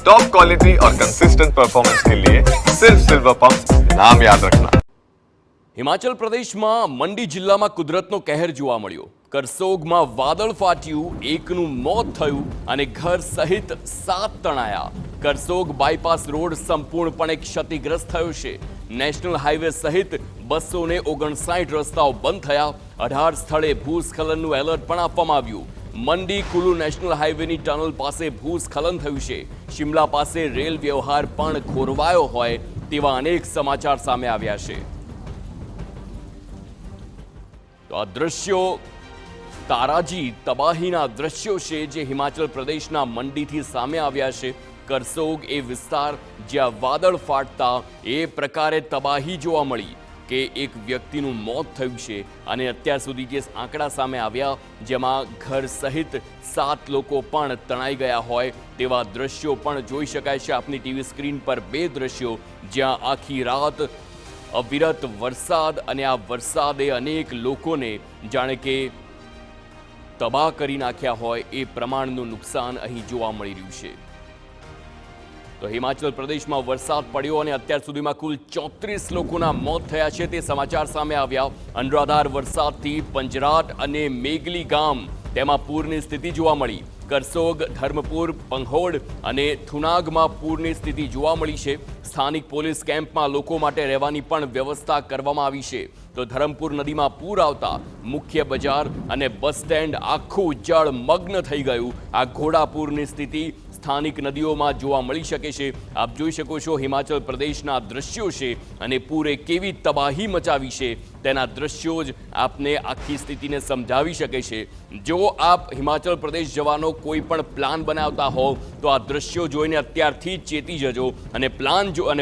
Top quality और consistent performance के लिए सिर्फ सिल्वर पंप नाम याद रखना। હિમાચલ પ્રદેશમાં મંડી જિલ્લામાં કુદરતનો કહેર જોવા મળ્યો। કરસોગમાં વાદળ ફાટ્યું, એકનું મોત થયું અને ઘર સહિત 7 તણાયા। કરસોગ બાયપાસ રોડ સંપૂર્ણપણે ક્ષતિગ્રસ્ત થયો છે। નેશનલ હાઈવે સહિત 259 રસ્તાઓ બંધ થયા। 18 સ્થળે ભૂસ્ખલનનું એલર્ટ પણ આપવામાં આવ્યું। મંડી કુલુ નેશનલ હાઈવેની ટનલ પાસે ભૂસ્ખલન થયું છે। શિમલા પાસે રેલ વ્યવહાર પણ ખોરવાયો હોય તેવા અનેક સમાચાર સામે આવ્યા છે। તો આ દ્રશ્યો તારાજી તબાહીના દ્રશ્યો છે જે હિમાચલ પ્રદેશના મંડીથી સામે આવ્યા છે। કરસોગ એ વિસ્તાર જ્યાં વાદળ ફાટતા એ પ્રકારે તબાહી જોવા મળી કે એક વ્યક્તિનું મોત થયું છે અને અત્યાર સુધી જે આંકડા સામે આવ્યા જેમાં ઘર સહિત 7 લોકો પણ તણાઈ ગયા હોય તેવા દ્રશ્યો પણ જોઈ શકાય છે। આપની ટીવી સ્ક્રીન પર 2 દ્રશ્યો જ્યાં આખી રાત અવિરત વરસાદ અને આ વરસાદે અનેક લોકોને જાણે કે તબાહ કરી નાખ્યા હોય એ પ્રમાણનું નુકસાન અહીં જોવા મળી રહ્યું છે। તો હિમાચલ પ્રદેશમાં વરસાદ પડ્યો અને અત્યાર સુધીમાં કુલ 34 લોકોના મોત થયા છે તે સમાચાર સામે આવ્યા। અનરાધાર વરસાદથી પંજરાટ અને મેગલી ગામ તેમાં પૂરની સ્થિતિ જોવા મળી। કરસોગ, ધર્મપુર, પંહોડ અને થુનાગમાં પૂરની સ્થિતિ જોવા મળી છે। સ્થાનિક પોલીસ કેમ્પમાં લોકો માટે રહેવાની પણ વ્યવસ્થા કરવામાં આવી છે। તો ધરમપુર નદીમાં પૂર આવતા મુખ્ય બજાર અને બસ સ્ટેન્ડ આખું જળમગ્ન થઈ ગયું। આ ઘોડાપૂરની સ્થિતિ સ્થાનિક નદીઓમાં જોવા મળી શકે છે। આપ જોઈ શકો છો હિમાચલ પ્રદેશના દ્રશ્યો છે અને પૂરે કેવી તબાહી મચાવી છે તેના દ્રશ્યો જ આપને આખી સ્થિતિને સમજાવી શકે છે। જો આપ હિમાચલ પ્રદેશ જવાનો કોઈ પણ પ્લાન બનાવતા હો તો આ દ્રશ્યો જોઈને અત્યારથી જ ચેતી જજો અને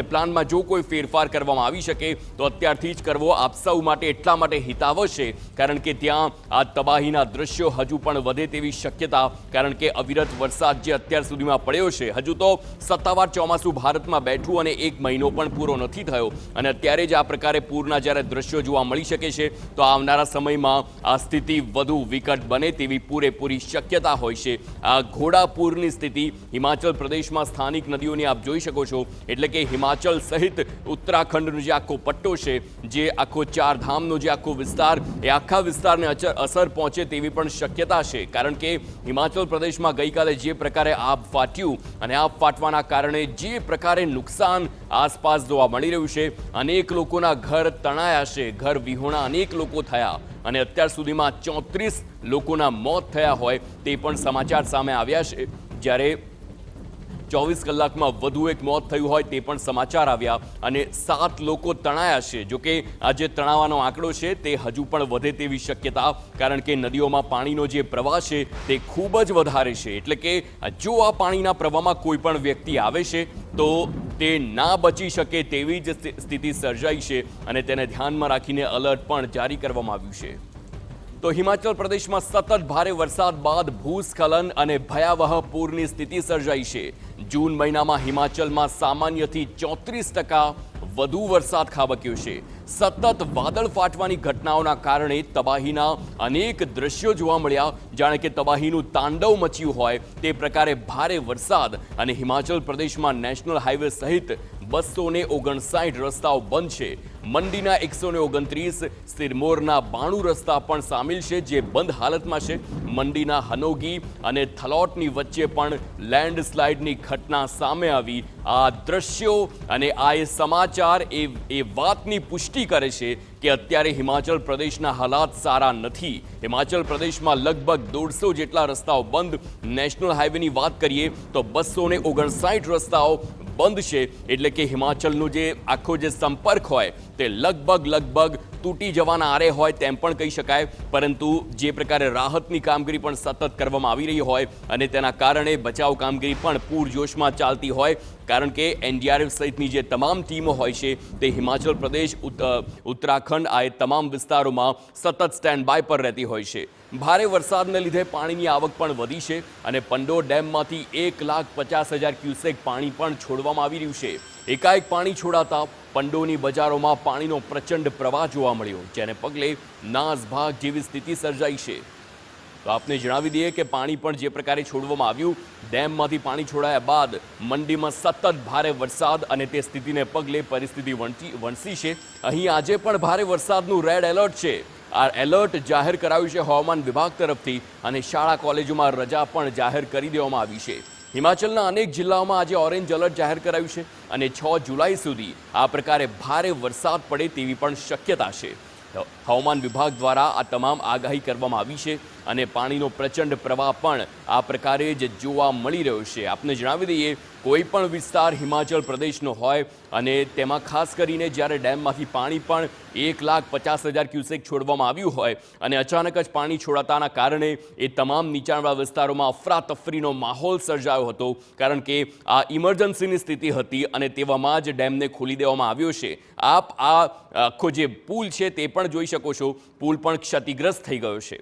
પ્લાનમાં જો કોઈ ફેરફાર કરવામાં આવી શકે તો અત્યારથી જ કરવો આપ સૌ માટે એટલા માટે હિતાવહ છે કારણ કે ત્યાં આ તબાહીના દ્રશ્યો હજુ પણ વધે તેવી શક્યતા કારણ કે અવિરત વરસાદ જે અત્યાર સુધીમાં પડ્યો છે હજુ તો સત્તાવાર ચોમાસું ભારતમાં બેઠું અને 1 મહિનો પણ પૂરો નથી થયો અને અત્યારે જ આ પ્રકારે પૂરના જ્યારે દ્રશ્યો જોવા મળી શકે છે તો આવનારા સમયમાં આ સ્થિતિ વધુ વિકટ બને તેવી પૂરેપૂરી શક્યતા હોય છે। આ ઘોડાપૂરની સ્થિતિ હિમાચલ પ્રદેશમાં સ્થાનિક નદીઓની આપ જોઈ શકો છો એટલે કે હિમાચલ સહિત ઉત્તરાખંડનો જે આખો પટ્ટો છે જે આખો 4 ધામનો જે આખો વિસ્તાર એ આખા વિસ્તારને અસર પહોંચે તેવી પણ શક્યતા છે કારણ કે હિમાચલ પ્રદેશમાં ગઈકાલે જે પ્રકારે આબ ફાટ્યું અને આબ ફાટવાના કારણે જે પ્રકારે નુકસાન આસપાસ જોવા મળી રહ્યું છે અનેક લોકોના ઘર તણાયા છે ઘર વિહોણા અનેક લોકો થયા અને અત્યાર સુધીમાં 34 લોકોના મોત થયા હોય તે પણ સમાચાર સામે આવ્યા છે। જ્યારે 24 કલાકમાં વધુ એક મોત થયું હોય તે પણ સમાચાર આવ્યા અને 7 લોકો તણાયા છે। જો કે આ જે તણાવાનો આંકડો છે તે હજુ પણ વધે તેવી શક્યતા કારણ કે નદીઓમાં પાણીનો જે પ્રવાહ છે તે ખૂબ જ વધારે છે એટલે કે જો આ પાણીના પ્રવાહમાં કોઈ પણ વ્યક્તિ આવે છે તો તે ના બચી શકે તેવી જ સ્થિતિ સર્જાઈ છે અને તેને ધ્યાનમાં રાખીને એલર્ટ પણ જારી કરવામાં આવ્યું છે। તો હિમાચલ પ્રદેશમાં સતત ભારે વરસાદ બાદ ભૂસ્ખલન અને ભયાવહ પૂરની સ્થિતિ સર્જાઈ છે। જૂન મહિનામાં હિમાચલમાં સામાન્યથી 34% વધુ વરસાદ ખાબક્યો છે। સતત વાદળ ફાટવાની ઘટનાઓના કારણે તબાહીના અનેક દ્રશ્યો જોવા મળ્યા જાણે કે તબાહીનું તાંડવ મચ્યું હોય તે પ્રકારે ભારે વરસાદ અને હિમાચલ પ્રદેશમાં નેશનલ હાઈવે સહિત 259 રસ્તાઓ બંધ છે। મંડીના 129, સિરમોરના 92 રસ્તા પણ સામેલ છે જે બંધ હાલતમાં છે। મંડીના હનોગી અને થલોટની વચ્ચે પણ લેન્ડસ્લાઇડની ઘટના સામે આવી। આ દ્રશ્યો અને આ સમાચાર એ વાતની પુષ્ટિ કરે છે કે અત્યારે હિમાચલ પ્રદેશના હાલાત સારા નથી। હિમાચલ પ્રદેશમાં લગભગ 150 જેટલા રસ્તાઓ બંધ। નેશનલ હાઈવેની વાત કરીએ તો 259 રસ્તાઓ બંધ છે એટલે કે હિમાચલનો જે આખો જે સંપર્ક હોય તે લગભગ તૂટી જવાના આરે હોય તેમ પણ કહી શકાય પરંતુ જે પ્રકારે રાહતની કામગીરી પણ સતત કરવામાં આવી રહી હોય અને તેના કારણે બચાવ કામગીરી પણ પૂરજોશમાં ચાલતી હોય કારણ કે એનડીઆરએફ સહિતની જે તમામ ટીમો હોય છે તે હિમાચલ પ્રદેશ ઉત્તરાખંડ આ તમામ વિસ્તારોમાં સતત સ્ટેન્ડ બાય પર રહેતી હોય છે। ભારે વરસાદને લીધે પાણીની આવક પણ વધી છે અને પંડોર ડેમમાંથી 1,50,000 ક્યુસેક પાણી પણ છોડવામાં આવી રહ્યું છે। એકાએક પાણી છોડાતા પંડોની બજારોમાં પાણીનો પ્રચંડ પ્રવાહ જોવા મળ્યો જેને પગલે નાસભાગ જેવી સ્થિતિ સર્જાઈ છે। તો આપને જણાવી દઈએ કે પાણી પણ જે પ્રકારે છોડવામાં આવ્યું, ડેમમાંથી પાણી છોડાયા બાદ મંડીમાં સતત ભારે વરસાદ અને તે સ્થિતિને પગલે પરિસ્થિતિ વણસી છે. અહીં આજે પણ ભારે વરસાદનું રેડ એલર્ટ છે. આ એલર્ટ જાહેર કરાયું છે હવામાન વિભાગ તરફથી અને શાળા કોલેજોમાં રજા પણ જાહેર કરી દેવામાં આવી છે. હિમાચલના અનેક જિલ્લાઓમાં આજે ઓરેન્જ એલર્ટ જાહેર કરાયું છે અને 6 જુલાઈ સુધી આ પ્રકારે ભારે વરસાદ પડે તેવી પણ શક્યતા છે. હવામાન વિભાગ દ્વારા આ તમામ આગાહી કરવામાં આવી છે અને પાણીનો પ્રચંડ પ્રવાહ પણ આ પ્રકારે જ જોવા મળી રહ્યો છે. આપને જણાવી દઈએ, કોઈ પણ વિસ્તાર હિમાચલ પ્રદેશનો હોય અને તેમાં ખાસ કરીને જ્યારે ડેમમાંથી પાણી પણ 1,50,000 ક્યુસેક છોડવામાં આવ્યું હોય અને અચાનક જ પાણી છોડાતાના કારણે એ તમામ નીચાણવાળા વિસ્તારોમાં અફરાતફરીનો માહોલ સર્જાયો હતો, કારણ કે આ ઇમરજન્સીની સ્થિતિ હતી અને તેવામાં જ ડેમને ખોલી દેવામાં આવ્યો છે. આપ આ આખો જે પુલ છે તે પણ જોઈ શકો છો, પુલ પણ ક્ષતિગ્રસ્ત થઈ ગયો છે.